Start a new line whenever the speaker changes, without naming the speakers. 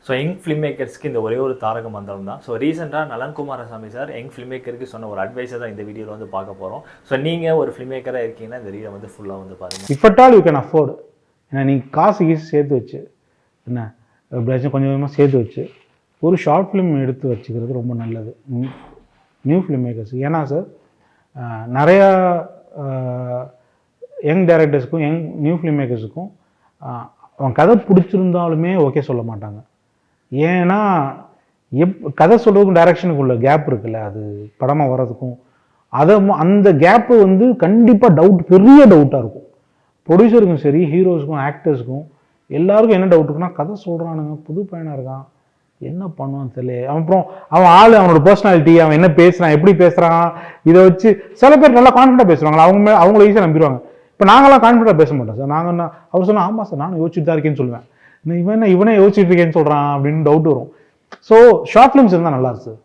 So young film மேக்கர்ஸ்க்கு இந்த ஒரே ஒரு தாரக மந்திரம் தான். ஸோ ரீசெண்டாக நலன் குமாரசாமி சார் யங் ஃபிலிம் மேக்கருக்கு சொன்ன ஒரு அட்வைஸை தான் இந்த வீடியோவில் வந்து பார்க்க போகிறோம். ஸோ நீங்கள் ஒரு ஃபிலிம் மேக்கராக இருக்கீங்கன்னா இந்த வீடியோ வந்து ஃபுல்லாக வந்து பாருங்கள்.
If at all you can afford, ஏன்னா நீங்கள் காசு சேர்த்து வச்சு என்ன எப்படியாச்சும் கொஞ்சம் கொஞ்சமாக சேர்த்து வச்சு ஒரு ஷார்ட் ஃபிலிம் எடுத்து வச்சுக்கிறது ரொம்ப நல்லது நியூ ஃபிலிம் மேக்கர்ஸ். ஏன்னா சார் நிறையா யங் டைரக்டர்ஸுக்கும் யங் நியூ ஃபிலிம் மேக்கர்ஸுக்கும் அவன் கதை பிடிச்சிருந்தாலுமே ஓகே சொல்ல மாட்டாங்க. ஏன்னா கதை சொல்கிறதுக்கும் டைரக்ஷனுக்கு உள்ள கேப் இருக்குல்ல, அது படமாக வர்றதுக்கும் அந்த கேப்பு வந்து கண்டிப்பாக பெரிய டவுட்டாக இருக்கும். ப்ரொடியூசருக்கும் சரி, ஹீரோஸுக்கும், ஆக்டர்ஸுக்கும் எல்லாருக்கும் என்ன டவுட் இருக்குன்னா, கதை சொல்கிறானுங்க, புது பையனாக இருக்கான், என்ன பண்ணுவான்னு தெரியல. அப்புறம் அவனோட பர்சனாலிட்டி, அவன் என்ன பேசுகிறான், எப்படி பேசுகிறான், இதை வச்சு சில பேர் நல்லா கான்ஃபிடண்டாக பேசுவாங்க, அவங்கள ஈஸியாக நம்பிடுவாங்க. இப்போ நாங்களாம் கான்ஃபிடண்டாக பேச மாட்டோம் சார். நாங்கள் அவர் சொன்னால் ஆமாம் சார் நானும் யோசிச்சுட்டு தான் இருக்கேன்னு சொல்லுவேன். இவனே யோசிச்சுட்டு இருக்கேன்னு சொல்கிறான் அப்படின்னு டவுட் வரும். ஸோ ஷார்ட் ஃபிலிம்ஸ் இருந்தால் நல்லா இருக்கு சார்.